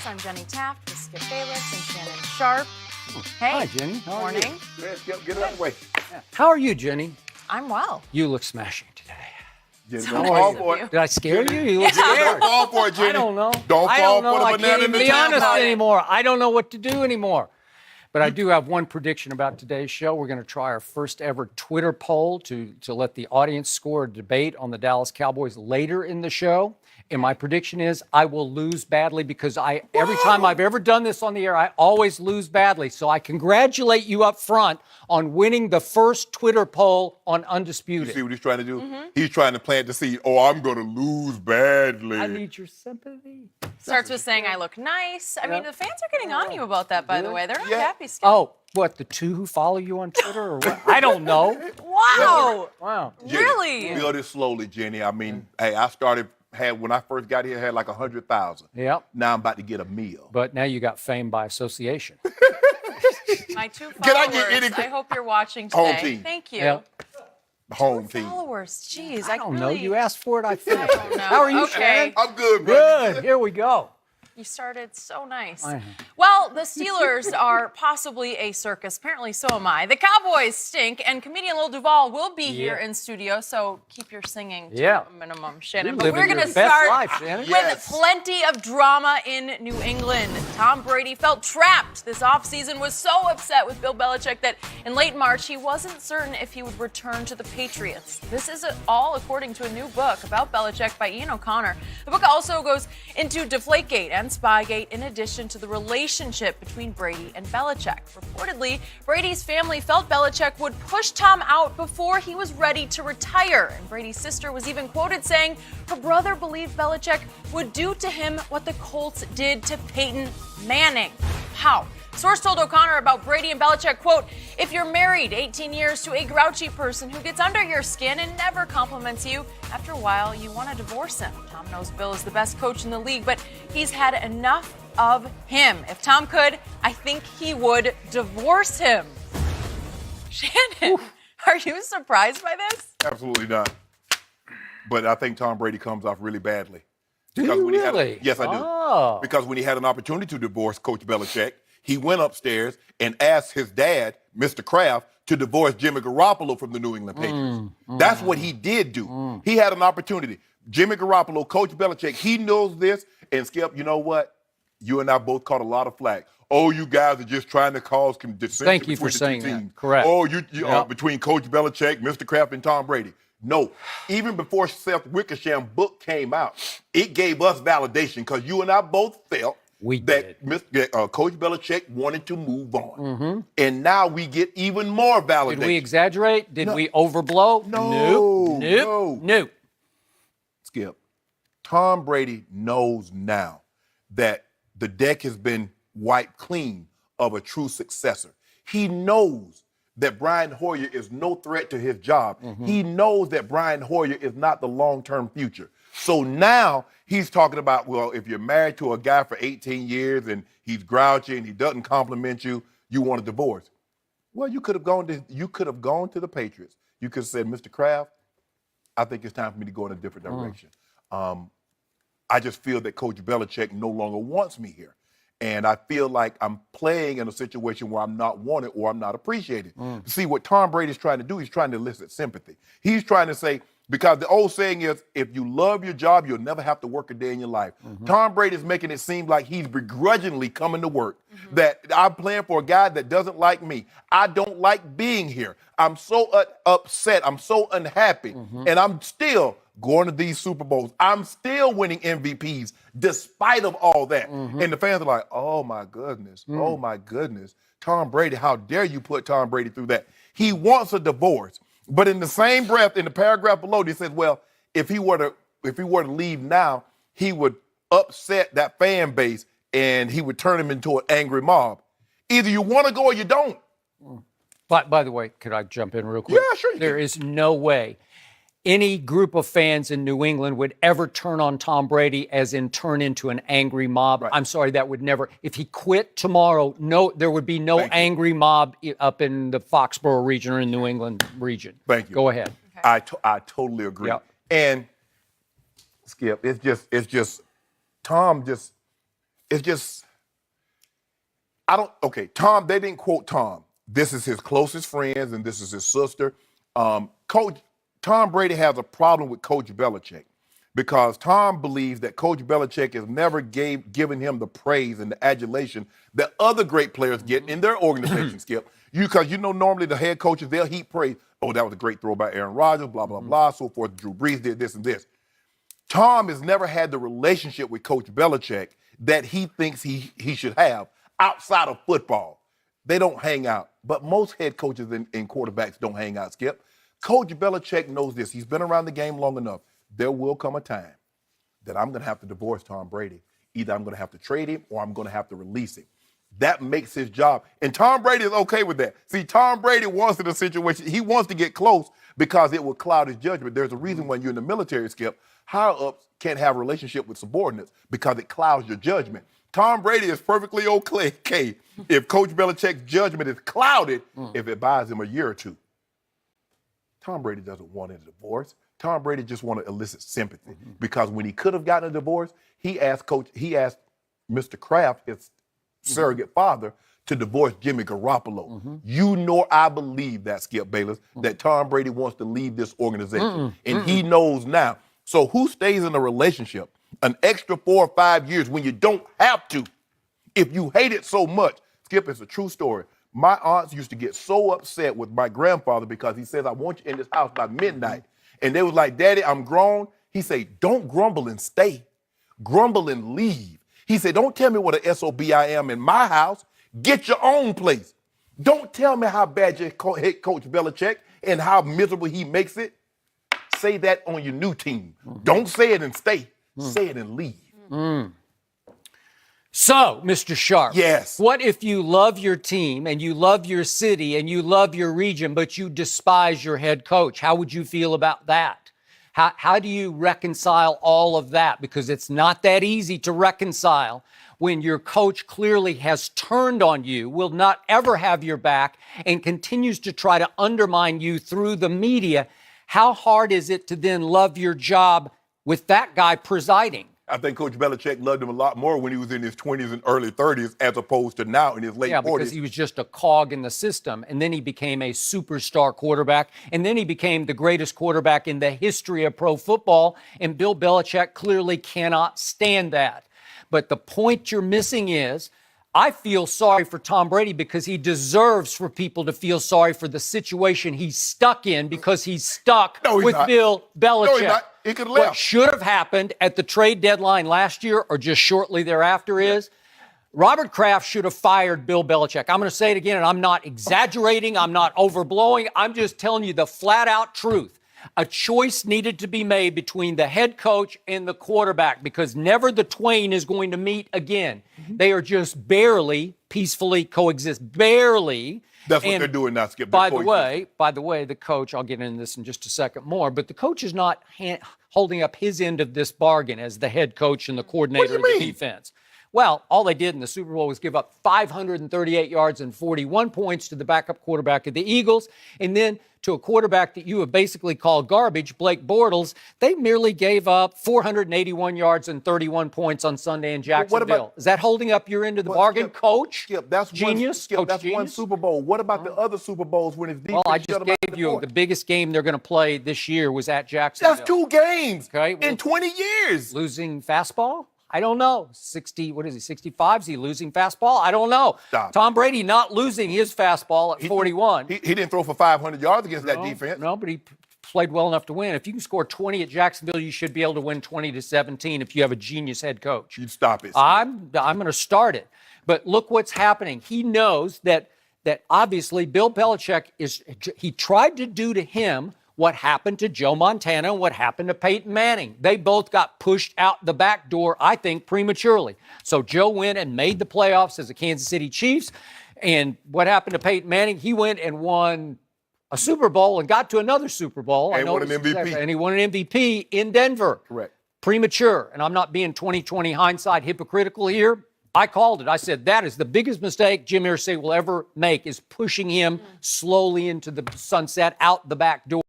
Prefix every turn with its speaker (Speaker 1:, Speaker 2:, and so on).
Speaker 1: Sports. I'm Jenny Taft with Skip Bayless and Shannon Sharp. Hey.
Speaker 2: Hi, Jenny. How are
Speaker 1: Morning.
Speaker 2: you?
Speaker 3: Yes, get it out of the way.
Speaker 2: How are you, Jenny?
Speaker 1: I'm well.
Speaker 2: You look smashing today.
Speaker 3: Jenny,
Speaker 1: So
Speaker 3: don't
Speaker 1: nice
Speaker 3: fall
Speaker 1: of
Speaker 3: for
Speaker 1: you.
Speaker 3: it.
Speaker 2: Did I scare you? You look
Speaker 3: Jenny,
Speaker 2: scared.
Speaker 3: don't fall for it, Jenny.
Speaker 2: I don't know.
Speaker 3: Don't
Speaker 2: I
Speaker 3: fall
Speaker 2: don't know.
Speaker 3: for the
Speaker 2: I
Speaker 3: banana
Speaker 2: can't
Speaker 3: in the
Speaker 2: even be honest
Speaker 3: tailpipe.
Speaker 2: anymore. I don't know what to do anymore. But I do have one prediction about today's show. We're going to try our first ever Twitter poll to let the audience score a debate on the Dallas Cowboys later in the show. And my prediction is I will lose badly because every time I've ever done this on the air, I always lose badly. So I congratulate you up front on winning the first Twitter poll on Undisputed.
Speaker 3: You see what he's trying to do? He's trying to plant the seed. Oh, I'm going to lose badly.
Speaker 2: I need your sympathy.
Speaker 1: Starts with saying I look nice. I mean, the fans are getting on you about that, by the way. They're not
Speaker 3: Yeah.
Speaker 1: happy, Skip.
Speaker 2: Oh, what, the two who follow you on Twitter or what? I don't know.
Speaker 1: Wow.
Speaker 2: Wow.
Speaker 3: Jenny,
Speaker 1: Really?
Speaker 3: build it slowly, Jenny. I mean, hey, when I first got here, I had like 100,000.
Speaker 2: Yep.
Speaker 3: Now I'm about to get a meal.
Speaker 2: But now you got fame by association.
Speaker 1: My two
Speaker 3: Can I
Speaker 1: followers.
Speaker 3: get any-
Speaker 1: I hope you're watching
Speaker 3: Home
Speaker 1: today.
Speaker 3: team.
Speaker 1: Thank you.
Speaker 2: Yep.
Speaker 3: Home team.
Speaker 1: Followers. Jeez,
Speaker 2: I don't
Speaker 1: really,
Speaker 2: know. You asked for it, I finished.
Speaker 1: don't know.
Speaker 2: How are you,
Speaker 1: Okay.
Speaker 2: Shannon?
Speaker 3: I'm good, bro.
Speaker 2: Good. Here we go.
Speaker 1: You started so nice.
Speaker 2: I know.
Speaker 1: Well, the Steelers are possibly a circus. Apparently, so am I. The Cowboys stink, and comedian Lil Duval will be here in studio, so keep your singing to a minimum, Shannon.
Speaker 2: You're
Speaker 1: But
Speaker 2: living
Speaker 1: we're going
Speaker 2: your
Speaker 1: to
Speaker 2: best
Speaker 1: start
Speaker 2: life, Shannon.
Speaker 1: with
Speaker 3: Yes.
Speaker 1: plenty of drama in New England. Tom Brady felt trapped this offseason, was so upset with Bill Belichick that in late March, he wasn't certain if he would return to the Patriots. This is all according to a new book about Belichick by Ian O'Connor. The book also goes into Deflategate and Spygate in addition to the relationship between Brady and Belichick. Reportedly, Brady's family felt Belichick would push Tom out before he was ready to retire. And Brady's sister was even quoted saying her brother believed Belichick would do to him what the Colts did to Peyton Manning. How? Source told O'Connor about Brady and Belichick, quote, if you're married 18 years to a grouchy person who gets under your skin and never compliments you, after a while you want to divorce him. Tom knows Bill is the best coach in the league, but he's had enough of him. If Tom could, I think he would divorce him. Shannon, are you surprised by this?
Speaker 3: Absolutely not. But I think Tom Brady comes off really badly.
Speaker 2: Do you really?
Speaker 3: Yes, I do.
Speaker 2: Oh.
Speaker 3: Because when he had an opportunity to divorce Coach Belichick, he went upstairs and asked his dad, Mr. Kraft, to divorce Jimmy Garoppolo from the New England Patriots. That's what he did do. He had an opportunity. Jimmy Garoppolo, Coach Belichick, he knows this. And Skip, you know what? You and I both caught a lot of flack. Oh, you guys are just trying to cause dissension
Speaker 2: Thank you for
Speaker 3: between the
Speaker 2: saying
Speaker 3: two
Speaker 2: that.
Speaker 3: teams.
Speaker 2: Correct.
Speaker 3: Oh,
Speaker 2: Yep.
Speaker 3: between Coach Belichick, Mr. Kraft, and Tom Brady. No, even before Seth Wickersham's book came out, it gave us validation because you and I both felt that Coach Belichick wanted to move on. And now we get even more validation.
Speaker 2: Did we exaggerate? Did we overblow?
Speaker 3: No. Skip, Tom Brady knows now that the deck has been wiped clean of a true successor. He knows that Brian Hoyer is no threat to his job. He knows that Brian Hoyer is not the long-term future. So now he's talking about, well, if you're married to a guy for 18 years and he's grouchy and he doesn't compliment you, you want a divorce. Well, you could have gone to the Patriots. You could have said, Mr. Kraft, I think it's time for me to go in a different direction. I just feel that Coach Belichick no longer wants me here. And I feel like I'm playing in a situation where I'm not wanted or I'm not appreciated. See, what Tom Brady's trying to do, he's trying to elicit sympathy. He's trying to say, because the old saying is, if you love your job, you'll never have to work a day in your life. Tom Brady's making it seem like he's begrudgingly coming to work, that I'm playing for a guy that doesn't like me. I don't like being here. I'm so upset. I'm so unhappy. And I'm still going to these Super Bowls. I'm still winning MVPs despite of all that. And the fans are like, oh, my goodness. Oh, my goodness. Tom Brady, how dare you put Tom Brady through that? He wants a divorce. But in the same breath, in the paragraph below, he says, well, if he were to leave now, he would upset that fan base and he would turn him into an angry mob. Either you want to go or you don't.
Speaker 2: But by the way, could I jump in real quick?
Speaker 3: Yeah, sure you
Speaker 2: There
Speaker 3: can.
Speaker 2: is no way any group of fans in New England would ever turn on Tom Brady as in turn into an angry mob.
Speaker 3: Right.
Speaker 2: I'm sorry, that would never. If he quit tomorrow, there would be no
Speaker 3: Thank you.
Speaker 2: angry mob up in the Foxborough region or in New England region.
Speaker 3: Thank you.
Speaker 2: Go ahead.
Speaker 3: I totally agree.
Speaker 2: Yep.
Speaker 3: And Skip, it's just Tom just it's just, Tom, they didn't quote Tom. This is his closest friends and this is his sister. Coach Tom Brady has a problem with Coach Belichick because Tom believes that Coach Belichick has never given him the praise and the adulation that other great players get in their organization, Skip. Because normally the head coaches, they'll heap praise. Oh, that was a great throw by Aaron Rodgers, blah, blah, blah, so forth. Drew Brees did this and this. Tom has never had the relationship with Coach Belichick that he thinks he should have outside of football. They don't hang out. But most head coaches and quarterbacks don't hang out, Skip. Coach Belichick knows this. He's been around the game long enough. There will come a time that I'm going to have to divorce Tom Brady. Either I'm going to have to trade him or I'm going to have to release him. That makes his job. And Tom Brady is okay with that. See, Tom Brady wants in a situation, he wants to get close because it will cloud his judgment. There's a reason when you're in the military, Skip, higher-ups can't have a relationship with subordinates because it clouds your judgment. Tom Brady is perfectly okay if Coach Belichick's judgment is clouded if it buys him a year or two. Tom Brady doesn't want a divorce. Tom Brady just wants to elicit sympathy because when he could have gotten a divorce, he asked Mr. Kraft, his surrogate father, to divorce Jimmy Garoppolo. I believe that, Skip Bayless, that Tom Brady wants to leave this organization. And he knows now. So who stays in a relationship an extra 4 or 5 years when you don't have to? If you hate it so much, Skip, it's a true story. My aunts used to get so upset with my grandfather because he says, I want you in this house by midnight. And they was like, Daddy, I'm grown. He said, don't grumble and stay. Grumble and leave. He said, don't tell me what an SOB I am in my house. Get your own place. Don't tell me how bad your head coach Belichick and how miserable he makes it. Say that on your new team. Don't say it and stay. Say it and leave.
Speaker 2: So, Mr. Sharp.
Speaker 3: Yes.
Speaker 2: What if you love your team and you love your city and you love your region, but you despise your head coach? How would you feel about that? How do you reconcile all of that? Because it's not that easy to reconcile when your coach clearly has turned on you, will not ever have your back, and continues to try to undermine you through the media. How hard is it to then love your job with that guy presiding?
Speaker 3: I think Coach Belichick loved him a lot more when he was in his 20s and early 30s as opposed to now in his late 40s.
Speaker 2: Yeah, because he was just a cog in the system, and then he became a superstar quarterback, and then he became the greatest quarterback in the history of pro football, and Bill Belichick clearly cannot stand that. But the point you're missing is, I feel sorry for Tom Brady because he deserves for people to feel sorry for the situation he's stuck in because he's stuck with Bill Belichick.
Speaker 3: No, he's not. He could have left.
Speaker 2: What should have happened at the trade deadline last year or just shortly thereafter is Robert Kraft should have fired Bill Belichick. I'm going to say it again, and I'm not exaggerating. I'm not overblowing. I'm just telling you the flat-out truth. A choice needed to be made between the head coach and the quarterback because never the twain is going to meet again. They are just barely peacefully coexist. Barely.
Speaker 3: That's what they're doing now, Skip.
Speaker 2: By the way, the coach, I'll get into this in just a second more, but the coach is not holding up his end of this bargain as the head coach and the coordinator of the defense. Well, all they did in the Super Bowl was give up 538 yards and 41 points to the backup quarterback of the Eagles. And then to a quarterback that you have basically called garbage, Blake Bortles, they merely gave up 481 yards and 31 points on Sunday in Jacksonville. Is that holding up your end of the bargain,
Speaker 3: Skip,
Speaker 2: coach?
Speaker 3: Skip, that's
Speaker 2: genius.
Speaker 3: Skip, that's one Super Bowl. What about the other Super Bowls when his defense
Speaker 2: Well, I just gave you the biggest game they're going to play this year was at Jacksonville.
Speaker 3: That's 2 games
Speaker 2: in
Speaker 3: 20 years.
Speaker 2: Losing fastball? I don't know. 65? Is he losing fastball? I don't know.
Speaker 3: Stop.
Speaker 2: Tom Brady not losing his fastball at 41.
Speaker 3: He didn't throw for 500 yards against that defense.
Speaker 2: No, but he played well enough to win. If you can score 20 at Jacksonville, you should be able to win 20-17 if you have a genius head coach.
Speaker 3: You'd stop it.
Speaker 2: I'm going to start it. But look what's happening. He knows that obviously Bill Belichick he tried to do to him what happened to Joe Montana and what happened to Peyton Manning. They both got pushed out the back door, I think, prematurely. So Joe went and made the playoffs as the Kansas City Chiefs. And what happened to Peyton Manning? He went and won a Super Bowl and got to another Super Bowl.
Speaker 3: And won an MVP.
Speaker 2: And he won an MVP in Denver.
Speaker 3: Correct.
Speaker 2: Premature. And I'm not being 20/20 hindsight hypocritical here. I called it. I said, that is the biggest mistake Jim Irsay will ever make, is pushing him slowly into the sunset out the back door.